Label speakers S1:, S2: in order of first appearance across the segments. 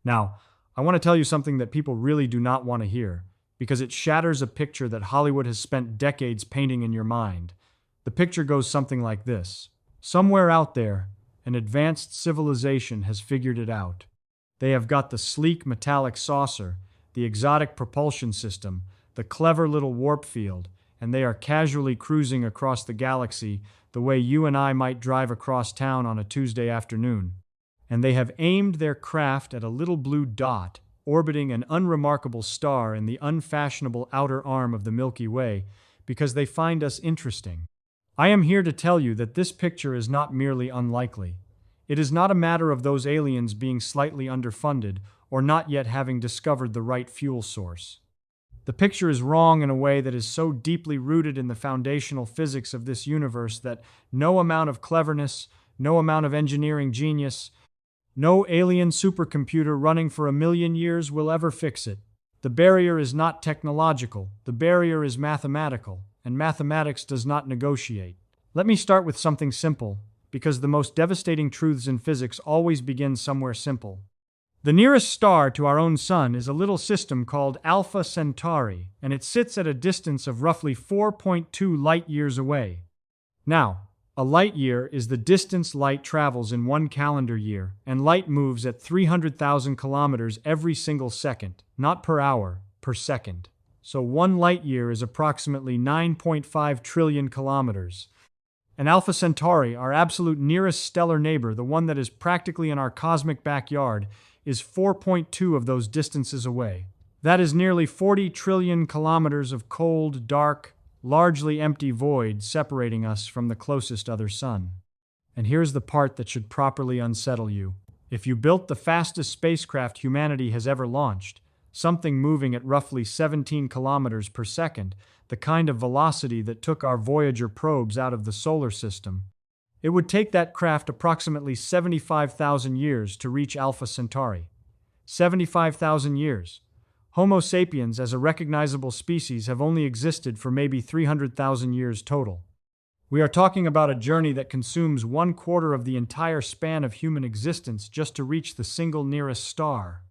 S1: Now, I want to tell you something that people really do not want to hear, because it shatters a picture that Hollywood has spent decades painting in your mind. The picture goes something like this. Somewhere out there, an advanced civilization has figured it out. They have got the sleek metallic saucer, the exotic propulsion system, the clever little warp field, and they are casually cruising across the galaxy the way you and I might drive across town on a Tuesday afternoon. And they have aimed their craft at a little blue dot orbiting an unremarkable star in the unfashionable outer arm of the Milky Way because they find us interesting. I am here to tell you that this picture is not merely unlikely. It is not a matter of those aliens being slightly underfunded or not yet having discovered the right fuel source. The picture is wrong in a way that is so deeply rooted in the foundational physics of this universe that no amount of cleverness, no amount of engineering genius, no alien supercomputer running for 1,000,000 years will ever fix it. The barrier is not technological, the barrier is mathematical, and mathematics does not negotiate. Let me start with something simple, because the most devastating truths in physics always begin somewhere simple. The nearest star to our own sun is a little system called Alpha Centauri, and it sits at a distance of roughly 4.2 light-years away. Now, a light year is the distance light travels in one calendar year, and light moves at 300,000 kilometers every single second, not per hour, per second. So 1 light year is approximately 9.5 trillion kilometers. And Alpha Centauri, our absolute nearest stellar neighbor, the one that is practically in our cosmic backyard, is 4.2 of those distances away. That is nearly 40 trillion kilometers of cold, dark, largely empty void separating us from the closest other sun. And here's the part that should properly unsettle you. If you built the fastest spacecraft humanity has ever launched, something moving at roughly 17 kilometers per second, the kind of velocity that took our Voyager probes out of the solar system, it would take that craft approximately 75,000 years to reach Alpha Centauri. 75,000 years. Homo sapiens as a recognizable species have only existed for maybe 300,000 years total. We are talking about a journey that consumes 1/4 of the entire span of human existence just to reach the single nearest star.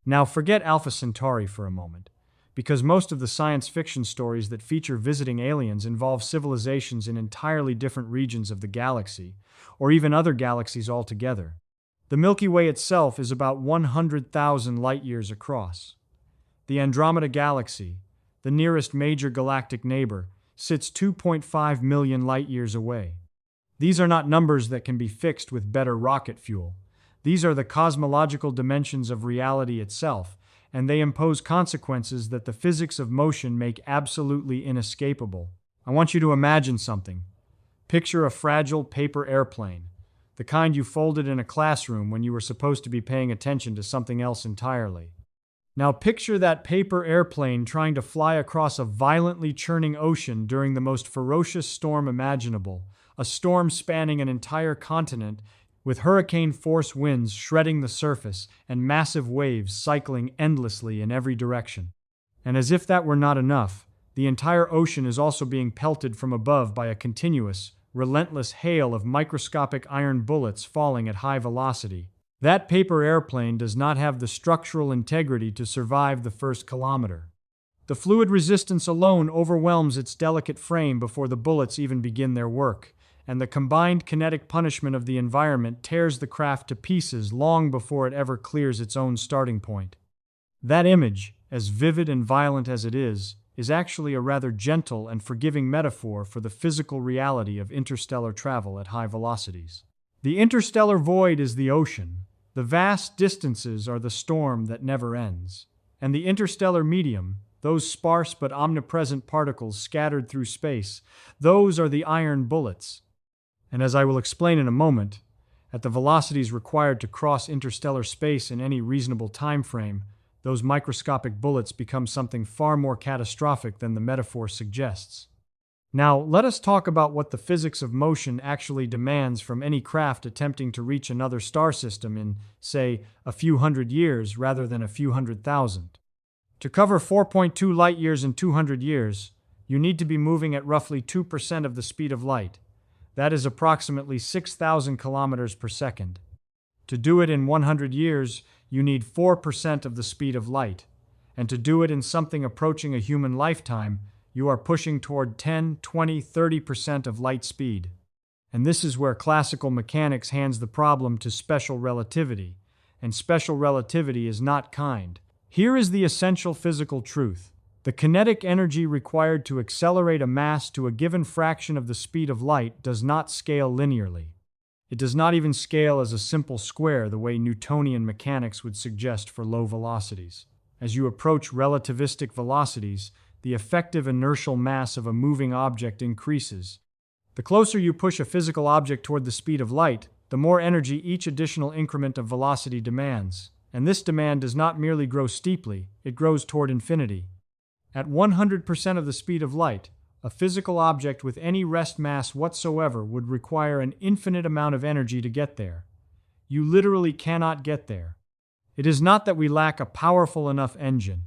S1: Now forget Alpha Centauri for a moment, because most of the science fiction stories that feature visiting aliens involve civilizations in entirely different regions of the galaxy, or even other galaxies altogether. The Milky Way itself is about 100,000 light-years across. The Andromeda Galaxy, the nearest major galactic neighbor, sits 2.5 million light-years away. These are not numbers that can be fixed with better rocket fuel. These are the cosmological dimensions of reality itself, and they impose consequences that the physics of motion make absolutely inescapable. I want you to imagine something. Picture a fragile paper airplane, the kind you folded in a classroom when you were supposed to be paying attention to something else entirely. Now picture that paper airplane trying to fly across a violently churning ocean during the most ferocious storm imaginable, a storm spanning an entire continent with hurricane-force winds shredding the surface and massive waves cycling endlessly in every direction. And as if that were not enough, the entire ocean is also being pelted from above by a continuous, relentless hail of microscopic iron bullets falling at high velocity. That paper airplane does not have the structural integrity to survive the first kilometer. The fluid resistance alone overwhelms its delicate frame before the bullets even begin their work, and the combined kinetic punishment of the environment tears the craft to pieces long before it ever clears its own starting point. That image, as vivid and violent as it is actually a rather gentle and forgiving metaphor for the physical reality of interstellar travel at high velocities. The interstellar void is the ocean. The vast distances are the storm that never ends. And the interstellar medium, those sparse but omnipresent particles scattered through space, those are the iron bullets. And as I will explain in a moment, at the velocities required to cross interstellar space in any reasonable time frame, those microscopic bullets become something far more catastrophic than the metaphor suggests. Now, let us talk about what the physics of motion actually demands from any craft attempting to reach another star system in, say, a few hundred years rather than a few 100,000. To cover 4.2 light-years in 200 years, you need to be moving at roughly 2% of the speed of light. That is approximately 6,000 kilometers per second. To do it in 100 years, you need 4% of the speed of light. And to do it in something approaching a human lifetime, you are pushing toward 10, 20, 30% of light speed. And this is where classical mechanics hands the problem to special relativity. And special relativity is not kind. Here is the essential physical truth. The kinetic energy required to accelerate a mass to a given fraction of the speed of light does not scale linearly. It does not even scale as a simple square the way Newtonian mechanics would suggest for low velocities. As you approach relativistic velocities, the effective inertial mass of a moving object increases. The closer you push a physical object toward the speed of light, the more energy each additional increment of velocity demands. And this demand does not merely grow steeply, it grows toward infinity. At 100% of the speed of light, a physical object with any rest mass whatsoever would require an infinite amount of energy to get there. You literally cannot get there. It is not that we lack a powerful enough engine.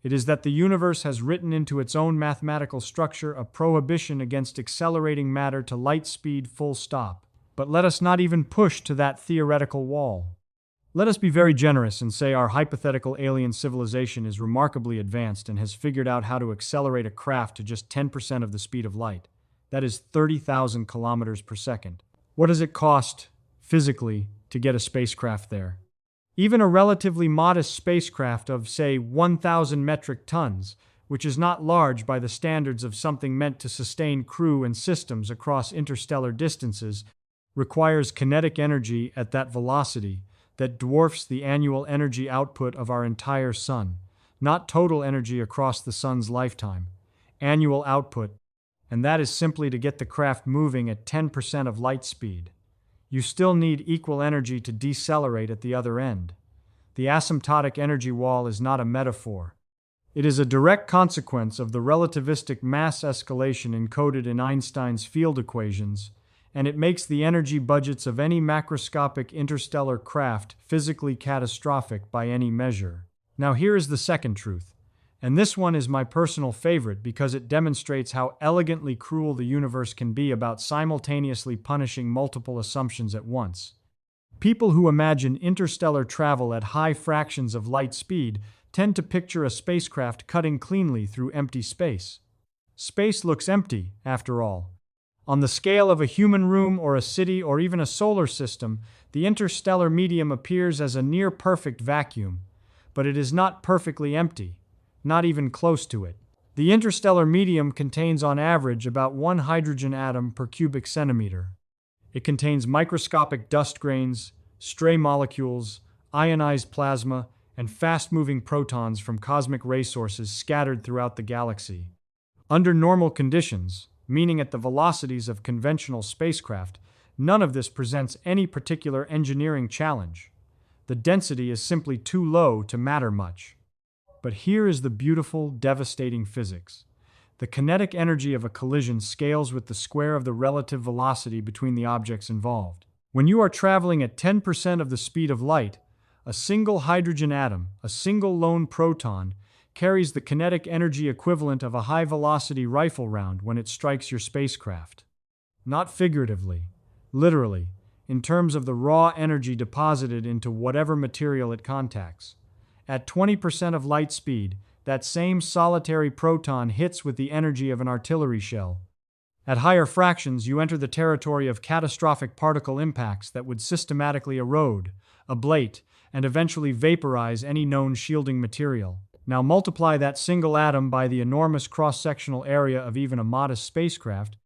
S1: It is that the universe has written into its own mathematical structure a prohibition against accelerating matter to light speed full stop. But let us not even push to that theoretical wall. Let us be very generous and say our hypothetical alien civilization is remarkably advanced and has figured out how to accelerate a craft to just 10% of the speed of light. That is 30,000 kilometers per second. What does it cost, physically, to get a spacecraft there? Even a relatively modest spacecraft of, say, 1,000 metric tons, which is not large by the standards of something meant to sustain crew and systems across interstellar distances, requires kinetic energy at that velocity that dwarfs the annual energy output of our entire sun. Not total energy across the sun's lifetime. Annual output. And that is simply to get the craft moving at 10% of light speed. You still need equal energy to decelerate at the other end. The asymptotic energy wall is not a metaphor. It is a direct consequence of the relativistic mass escalation encoded in Einstein's field equations, and it makes the energy budgets of any macroscopic interstellar craft physically catastrophic by any measure. Now here is the second truth, and this one is my personal favorite because it demonstrates how elegantly cruel the universe can be about simultaneously punishing multiple assumptions at once. People who imagine interstellar travel at high fractions of light speed tend to picture a spacecraft cutting cleanly through empty space. Space looks empty, after all. On the scale of a human room or a city or even a solar system, the interstellar medium appears as a near-perfect vacuum, but it is not perfectly empty, not even close to it. The interstellar medium contains on average about 1 hydrogen atom per cubic centimeter. It contains microscopic dust grains, stray molecules, ionized plasma, and fast-moving protons from cosmic ray sources scattered throughout the galaxy. Under normal conditions, meaning at the velocities of conventional spacecraft, none of this presents any particular engineering challenge. The density is simply too low to matter much. But here is the beautiful, devastating physics. The kinetic energy of a collision scales with the square of the relative velocity between the objects involved. When you are traveling at 10% of the speed of light, a single hydrogen atom, a single lone proton, carries the kinetic energy equivalent of a high-velocity rifle round when it strikes your spacecraft. Not figuratively, literally, in terms of the raw energy deposited into whatever material it contacts. At 20% of light speed, that same solitary proton hits with the energy of an artillery shell. At higher fractions, you enter the territory of catastrophic particle impacts that would systematically erode, ablate, and eventually vaporize any known shielding material. Now multiply that single atom by the enormous cross-sectional area of even a modest spacecraft,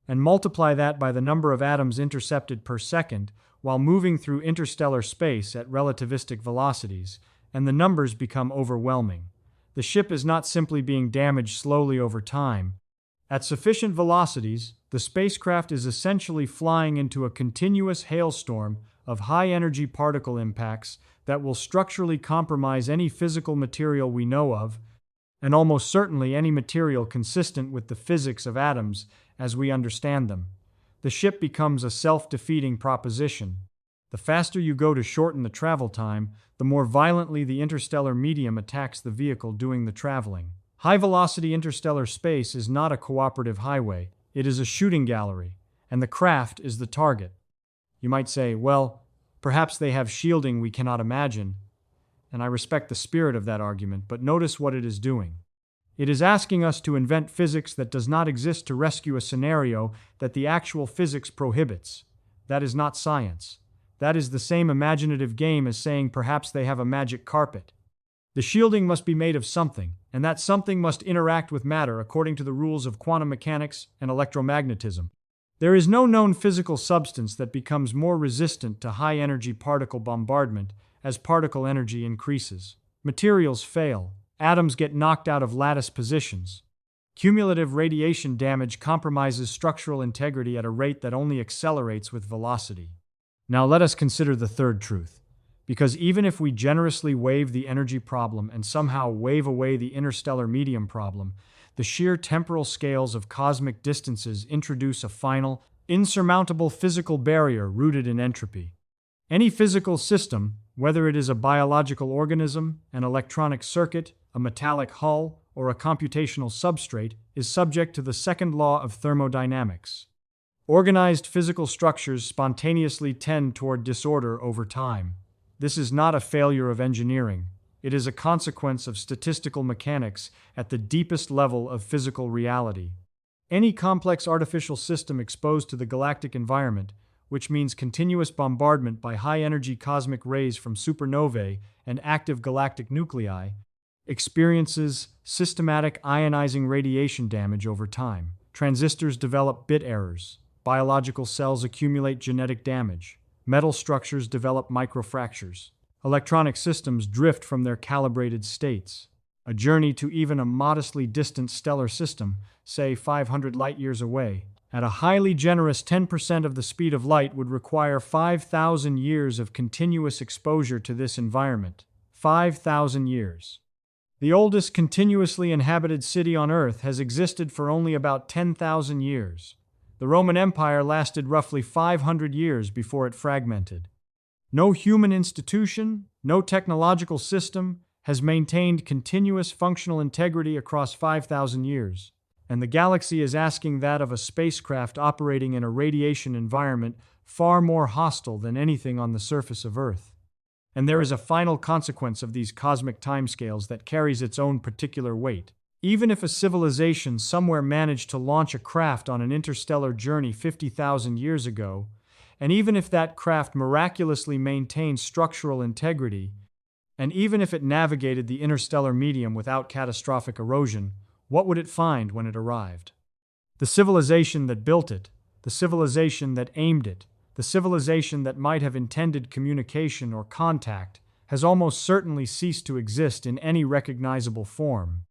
S1: and multiply that by the number of atoms intercepted per second while moving through interstellar space at relativistic velocities, and the numbers become overwhelming. The ship is not simply being damaged slowly over time. At sufficient velocities, the spacecraft is essentially flying into a continuous hailstorm of high-energy particle impacts that will structurally compromise any physical material we know of, and almost certainly any material consistent with the physics of atoms as we understand them. The ship becomes a self-defeating proposition. The faster you go to shorten the travel time, the more violently the interstellar medium attacks the vehicle doing the traveling. High-velocity interstellar space is not a cooperative highway, it is a shooting gallery, and the craft is the target. You might say, well, perhaps they have shielding we cannot imagine. and I respect the spirit of that argument, but notice what it is doing. It is asking us to invent physics that does not exist to rescue a scenario that the actual physics prohibits. That is not science. That is the same imaginative game as saying perhaps they have a magic carpet. The shielding must be made of something, and that something must interact with matter according to the rules of quantum mechanics and electromagnetism. There is no known physical substance that becomes more resistant to high-energy particle bombardment as particle energy increases. Materials fail. Atoms get knocked out of lattice positions. Cumulative radiation damage compromises structural integrity at a rate that only accelerates with velocity. Now let us consider the third truth. Because even if we generously waive the energy problem and somehow wave away the interstellar medium problem, the sheer temporal scales of cosmic distances introduce a final, insurmountable physical barrier rooted in entropy. Any physical system, whether it is a biological organism, an electronic circuit, a metallic hull, or a computational substrate, is subject to the second law of thermodynamics. Organized physical structures spontaneously tend toward disorder over time. This is not a failure of engineering. It is a consequence of statistical mechanics at the deepest level of physical reality. Any complex artificial system exposed to the galactic environment, which means continuous bombardment by high-energy cosmic rays from supernovae and active galactic nuclei, experiences systematic ionizing radiation damage over time. Transistors develop bit errors. Biological cells accumulate genetic damage. Metal structures develop microfractures. Electronic systems drift from their calibrated states. A journey to even a modestly distant stellar system, say 500 light-years away, at a highly generous 10% of the speed of light would require 5,000 years of continuous exposure to this environment. 5,000 years. The oldest continuously inhabited city on Earth has existed for only about 10,000 years. The Roman Empire lasted roughly 500 years before it fragmented. No human institution, no technological system has maintained continuous functional integrity across 5,000 years, and the galaxy is asking that of a spacecraft operating in a radiation environment far more hostile than anything on the surface of Earth. And there is a final consequence of these cosmic timescales that carries its own particular weight. Even if a civilization somewhere managed to launch a craft on an interstellar journey 50,000 years ago, and even if that craft miraculously maintained structural integrity, and even if it navigated the interstellar medium without catastrophic erosion, what would it find when it arrived? The civilization that built it, the civilization that aimed it, the civilization that might have intended communication or contact, has almost certainly ceased to exist in any recognizable form.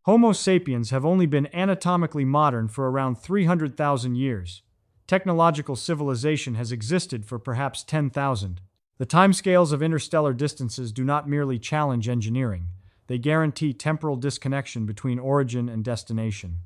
S1: Homo sapiens have only been anatomically modern for around 300,000 years. Technological civilization has existed for perhaps 10,000. The timescales of interstellar distances do not merely challenge engineering. They guarantee temporal disconnection between origin and destination.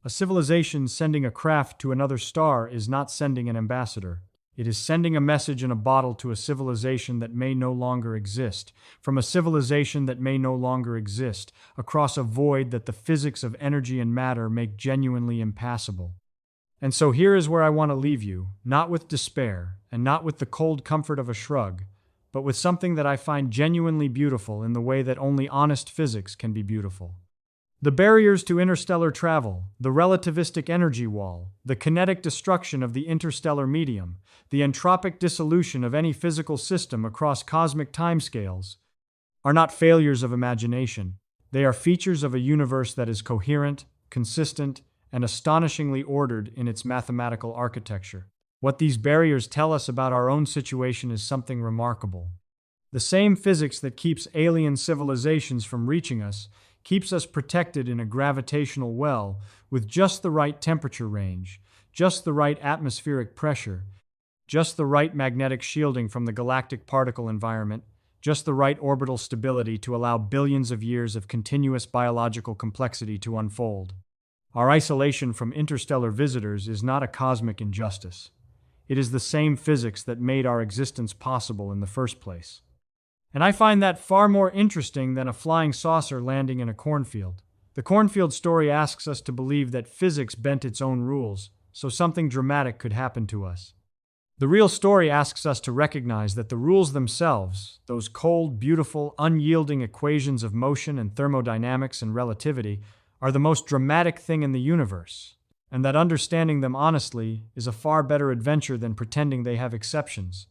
S1: A civilization sending a craft to another star is not sending an ambassador. It is sending a message in a bottle to a civilization that may no longer exist, from a civilization that may no longer exist, across a void that the physics of energy and matter make genuinely impassable. And so here is where I want to leave you, not with despair, and not with the cold comfort of a shrug, but with something that I find genuinely beautiful in the way that only honest physics can be beautiful. The barriers to interstellar travel, the relativistic energy wall, the kinetic destruction of the interstellar medium, the entropic dissolution of any physical system across cosmic timescales, are not failures of imagination. They are features of a universe that is coherent, consistent, and astonishingly ordered in its mathematical architecture. What these barriers tell us about our own situation is something remarkable. The same physics that keeps alien civilizations from reaching us keeps us protected in a gravitational well with just the right temperature range, just the right atmospheric pressure, just the right magnetic shielding from the galactic particle environment, just the right orbital stability to allow billions of years of continuous biological complexity to unfold. Our isolation from interstellar visitors is not a cosmic injustice. It is the same physics that made our existence possible in the first place. And I find that far more interesting than a flying saucer landing in a cornfield. The cornfield story asks us to believe that physics bent its own rules, so something dramatic could happen to us. The real story asks us to recognize that the rules themselves, those cold, beautiful, unyielding equations of motion and thermodynamics and relativity, are the most dramatic thing in the universe, and that understanding them honestly is a far better adventure than pretending they have exceptions.